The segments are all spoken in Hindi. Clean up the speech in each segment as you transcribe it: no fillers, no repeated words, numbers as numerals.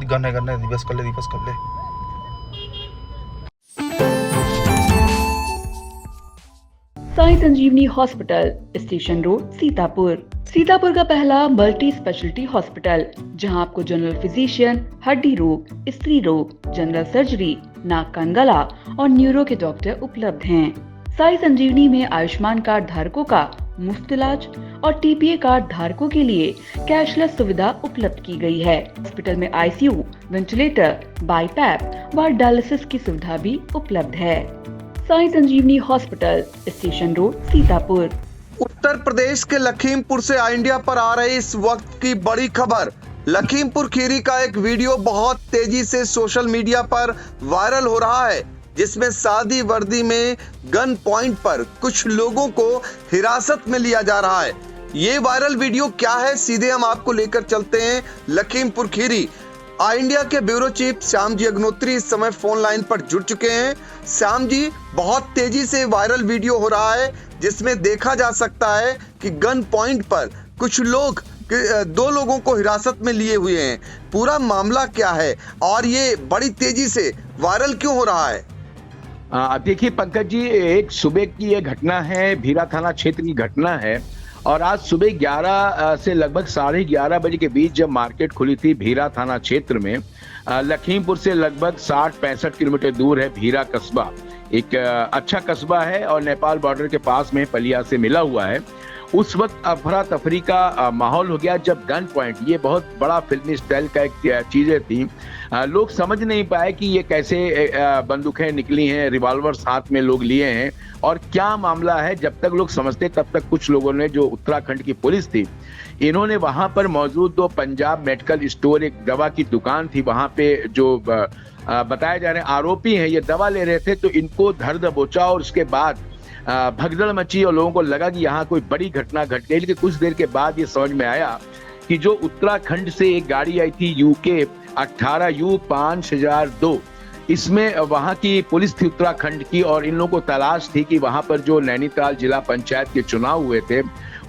गन्ने दिवस कर ले Sai Sanjivani hospital, station road, Sitapur. Sitapur का पहला मल्टी स्पेशलिटी हॉस्पिटल, जहां आपको जनरल फिजिशियन, हड्डी रोग, स्त्री रोग, जनरल सर्जरी, नाक कान गला और न्यूरो के डॉक्टर उपलब्ध हैं। साई संजीवनी में आयुष्मान कार्ड धारकों का मुफ्त इलाज और टीपीए कार्ड धारकों के लिए कैशलेस सुविधा उपलब्ध की गई है। हॉस्पिटल में आईसीयू, वेंटिलेटर, बाईपैप व डायलिसिस की सुविधा भी उपलब्ध है। Sai Sanjivani hospital, station road, Sitapur. Uttar Pradesh के लखीमपुर से आई इंडिया पर आ रही इस वक्त की बड़ी खबर। लखीमपुर खीरी का एक वीडियो बहुत तेजी से सोशल मीडिया पर वायरल हो रहा है, जिसमें सादी वर्दी में गन पॉइंट पर कुछ लोगों को हिरासत में लिया जा रहा है। ये वायरल वीडियो क्या है, सीधे हम आपको लेकर चलते हैं लखीमपुर खीरी। आई इंडिया के ब्यूरो चीफ श्याम जी अग्नोत्री इस समय फोन लाइन पर जुड़ चुके हैं। श्याम जी, बहुत तेजी से वायरल वीडियो हो रहा है जिसमें देखा जा सकता है कि गन पॉइंट पर कुछ लोग, दो लोगों को हिरासत में लिए हुए हैं। पूरा मामला क्या है और ये बड़ी तेजी से वायरल क्यों हो रहा है? देखिए पंकज जी, एक सुबह की ये घटना है, भीरा थाना क्षेत्र की घटना है। और आज सुबह 11 से लगभग 11:30 बजे के बीच जब मार्केट खुली थी भीरा थाना क्षेत्र में, लखीमपुर से लगभग 60-65 किलोमीटर दूर है भीरा कस्बा। एक अच्छा कस्बा है और नेपाल बॉर्डर के पास में पलिया से मिला हुआ है। उस वक्त अफरा तफरी का माहौल हो गया जब गन पॉइंट, ये बहुत बड़ा फिल्मी स्टाइल का एक चीजें थी। लोग समझ नहीं पाए कि ये कैसे बंदूकें निकली हैं, रिवॉल्वर्स हाथ में लोग लिए हैं और क्या मामला है। जब तक लोग समझते तब तक कुछ लोगों ने, जो उत्तराखंड की पुलिस थी, इन्होंने वहां पर मौजूद दो पंजाब मेडिकल स्टोर, एक दवा की दुकान थी वहां पे, जो बताया जा रहे हैं आरोपी हैं, ये दवा ले रहे थे, तो इनको धर दबोचा और उसके बाद भगदड़ मची और लोगों को लगा कि यहाँ कोई बड़ी घटना घट गई। लेकिन कुछ देर के बाद ये समझ में आया कि जो उत्तराखंड से एक गाड़ी आई थी यूके 18U5002, इसमें वहां की पुलिस थी उत्तराखंड की और इन लोगों को तलाश थी कि वहां पर जो नैनीताल जिला पंचायत के चुनाव हुए थे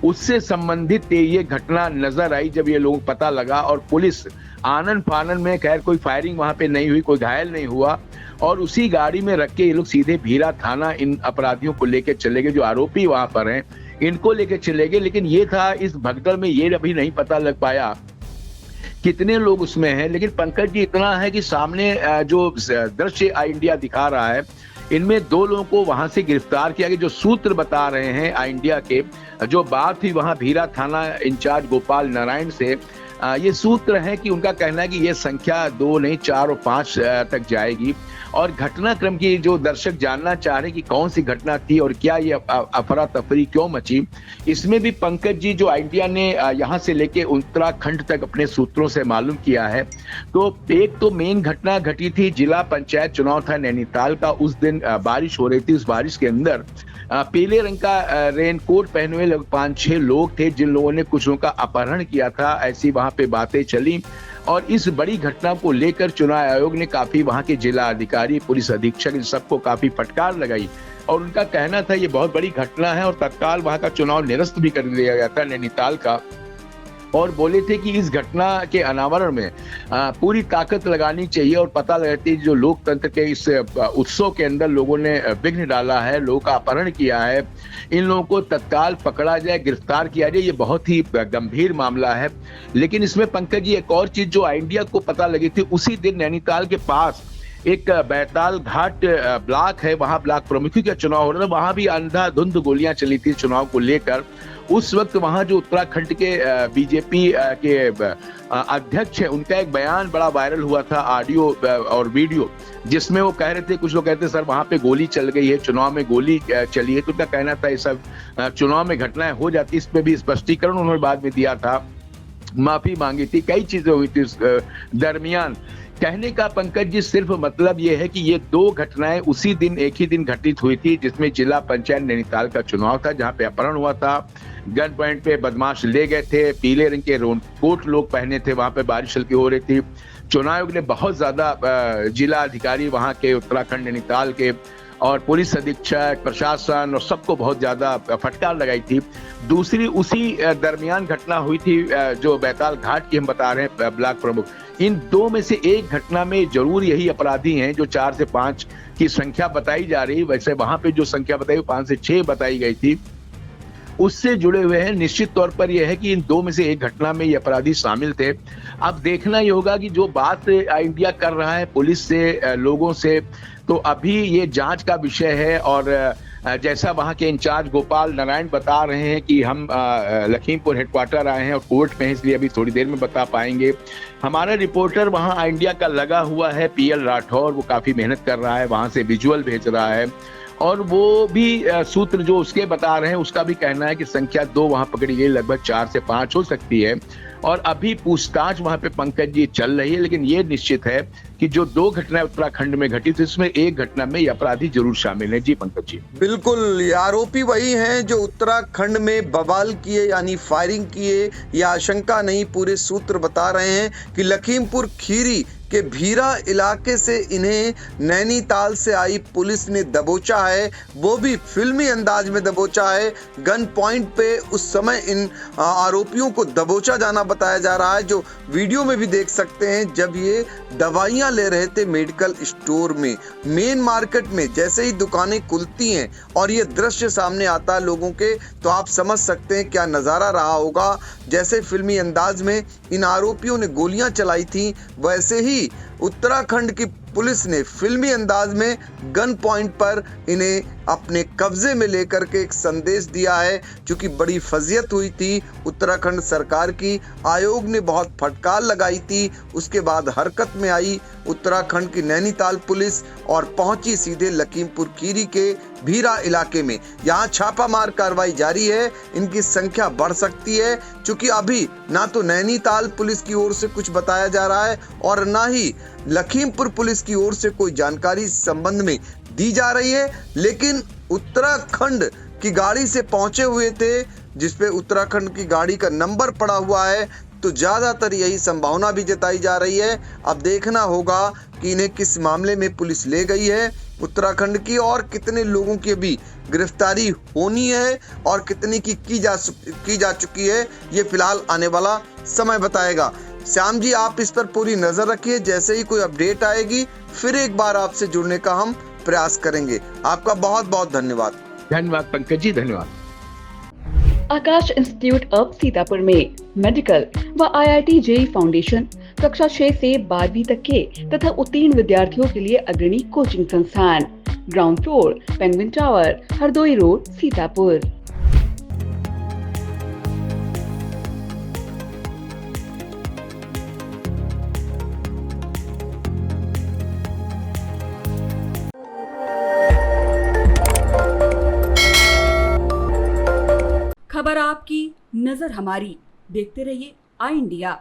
उससे संबंधित ये घटना नजर आई। जब ये लोगों को पता लगा और पुलिस आनन फानन में, खैर कोई फायरिंग वहां पे नहीं हुई, कोई घायल नहीं हुआ और उसी गाड़ी में रख के ये लोग सीधे भीरा थाना इन अपराधियों को लेके चले गए, जो आरोपी वहां पर हैं इनको लेके चले गए। लेकिन ये था, इस भगदड़ में ये अभी नहीं पता लग पाया कितने लोग उसमें हैं। लेकिन पंकज जी, इतना है कि सामने जो दृश्य आई इंडिया दिखा रहा है, इनमें 2 लोगों को वहां से गिरफ्तार किया गया। जो सूत्र बता रहे हैं आई इंडिया के, जो बात थी वहां भीरा थाना इंचार्ज गोपाल नारायण से, ये सूत्र है कि उनका कहना है कि ये संख्या 2 नहीं 4 और 5 तक जाएगी। और घटनाक्रम की जो दर्शक जानना चाह रहे हैं कि कौन सी घटना थी और क्या ये अफरा तफरी क्यों मची, इसमें भी पंकज जी, जो इंडिया ने यहाँ से लेके उत्तराखंड तक अपने सूत्रों से मालूम किया है, तो एक तो मेन घटना घटी थी, जिला पंचायत चुनाव था नैनीताल का। उस दिन बारिश हो रही थी, उस बारिश के अंदर पीले रंग का रेनकोट पहने हुए 5-6 लोग थे, जिन लोगों ने कुछ लोगों का अपहरण किया था, ऐसी वहां पे बातें चली। और इस बड़ी घटना को लेकर चुनाव आयोग ने काफी, वहां के जिला अधिकारी, पुलिस अधीक्षक, इन सबको काफी फटकार लगाई और उनका कहना था ये बहुत बड़ी घटना है और तत्काल वहां का चुनाव निरस्त भी कर दिया गया था नैनीताल का। और बोले थे कि इस घटना के अनावरण में पूरी ताकत लगानी चाहिए और पता लगाती है जो लोकतंत्र के इस उत्सव के अंदर लोगों ने विघ्न डाला है, लोगों का अपहरण किया है, इन लोगों को तत्काल पकड़ा जाए, गिरफ्तार किया जाए। ये बहुत ही गंभीर मामला है। लेकिन इसमें पंकज जी, एक और चीज जो आई इंडिया को पता लगी थी, उसी दिन नैनीताल के पास एक बैताल घाट ब्लॉक है, वहां ब्लॉक प्रमुखी का चुनाव हो रहा था, वहां भी अंधाधुंध गोलियां चली थी चुनाव को लेकर। उस वक्त वहां जो उत्तराखंड के बीजेपी के अध्यक्ष है, उनका एक बयान बड़ा वायरल हुआ था, ऑडियो और वीडियो, जिसमें वो कह रहे थे, कुछ लोग कहते सर वहां पे गोली चल गई है, चुनाव में गोली चली है। तो उनका कहना था ये सब चुनाव में घटनाएं हो जाती, इस पे भी स्पष्टीकरण उन्होंने बाद में दिया था, माफी मांगी थी, कई चीजें हुई थी इस दरमियान। कहने का पंकज जी सिर्फ मतलब ये है कि ये 2 घटनाएं उसी दिन, एक ही दिन घटित हुई थी, जिसमें जिला पंचायत नैनीताल का चुनाव था, जहां पे अपहरण हुआ था, गन पॉइंट पे बदमाश ले गए थे, पीले रंग के रेनकोट लोग पहने थे, वहां पे बारिश हल्की हो रही थी। चुनाव आयोग ने बहुत ज्यादा जिला अधिकारी वहां के उत्तराखंड नैनीताल के और पुलिस अधीक्षक, प्रशासन और सबको बहुत ज़्यादा फटकार लगाई थी। दूसरी उसी दरमियान घटना हुई थी जो बैताल घाट की हम बता रहे हैं ब्लॉक प्रमुख। इन दो में से एक घटना में जरूर यही अपराधी हैं जो 4 से 5 की संख्या बताई जा रही। वैसे वहां पे जो संख्या बताई 5 से 6 बताई गई थी, उससे जुड़े हुए हैं। निश्चित तौर पर यह है कि इन दो में से एक घटना में ये अपराधी शामिल थे। अब देखना ये होगा कि जो बात इंडिया कर रहा है पुलिस से, लोगों से, तो अभी ये जांच का विषय है। और जैसा वहां के इंचार्ज गोपाल नारायण बता रहे हैं कि हम लखीमपुर हेडक्वार्टर आए हैं और कोर्ट में हैं, इसलिए अभी थोड़ी देर में बता पाएंगे। हमारा रिपोर्टर वहां इंडिया का लगा हुआ है, PL राठौर, वो काफी मेहनत कर रहा है, वहां से विजुअल भेज रहा है। और वो भी सूत्र जो उसके बता रहे हैं उसका भी कहना है कि संख्या 2 वहां पकड़ी गई, लगभग 4 से 5 हो सकती है। और अभी पूछताछ वहां पे पंकज जी चल रही है। लेकिन ये निश्चित है कि जो 2 घटनाएं उत्तराखंड में घटी थी उसमें एक घटना में ये अपराधी जरूर शामिल है। जी पंकज जी। बिल्कुल, ये आरोपी वही हैं जो उत्तराखंड में बवाल किए यानी फायरिंग किए। यह आशंका नहीं, पूरे सूत्र बता रहे हैं कि लखीमपुर खीरी के भीरा इलाके से इन्हें नैनीताल से आई पुलिस ने दबोचा है, वो भी फिल्मी अंदाज में दबोचा है। गन पॉइंट पे उस समय इन आरोपियों को दबोचा जाना बताया जा रहा है, जो वीडियो में भी देख सकते हैं। जब ये दवाइयां ले रहे थे मेडिकल स्टोर में, मेन मार्केट में जैसे ही दुकानें खुलती हैं और ये दृश्य सामने आता है लोगों के, तो आप समझ सकते हैं क्या नज़ारा रहा होगा। जैसे फिल्मी अंदाज में इन आरोपियों ने गोलियां चलाई थी, वैसे ही उत्तराखंड की पुलिस ने फिल्मी अंदाज में गन पॉइंट पर इन्हें अपने कब्जे में लेकर के एक संदेश दिया है। चूंकि बड़ी फजियत हुई थी उत्तराखंड सरकार की, आयोग ने बहुत फटकार लगाई थी, उसके बाद हरकत में आई उत्तराखंड की नैनीताल पुलिस और पहुंची सीधे लखीमपुर खीरी के भीरा इलाके में। यहाँ छापामार कार्रवाई जारी है, इनकी संख्या बढ़ सकती है। चूंकि अभी ना तो नैनीताल पुलिस की ओर से कुछ बताया जा रहा है और ना ही लखीमपुर पुलिस की ओर से कोई जानकारी इस संबंध में दी जा रही है। लेकिन उत्तराखंड की गाड़ी से पहुंचे हुए थे, जिसपे उत्तराखंड की गाड़ी का नंबर पड़ा हुआ है, तो ज्यादातर यही संभावना भी जताई जा रही है। अब देखना होगा कि इन्हें किस मामले में पुलिस ले गई है उत्तराखंड की, और कितने लोगों की अभी गिरफ्तारी होनी है और कितनी की जा चुकी है, ये फिलहाल आने वाला समय बताएगा। श्याम जी, आप इस पर पूरी नजर रखिए, जैसे ही कोई अपडेट आएगी फिर एक बार आपसे जुड़ने का हम प्रयास करेंगे। आपका बहुत बहुत धन्यवाद। धन्यवाद पंकज जी, धन्यवाद। आकाश इंस्टीट्यूट ऑफ सीतापुर में मेडिकल व IIT JEE फाउंडेशन कक्षा 6 से 12वीं तक के तथा उत्तीर्ण विद्यार्थियों के लिए अग्रणी कोचिंग संस्थान। Ground floor, penguin tower, Hardoi road, Sitapur. खबर आपकी, नजर हमारी। देखते रहिए आई इंडिया।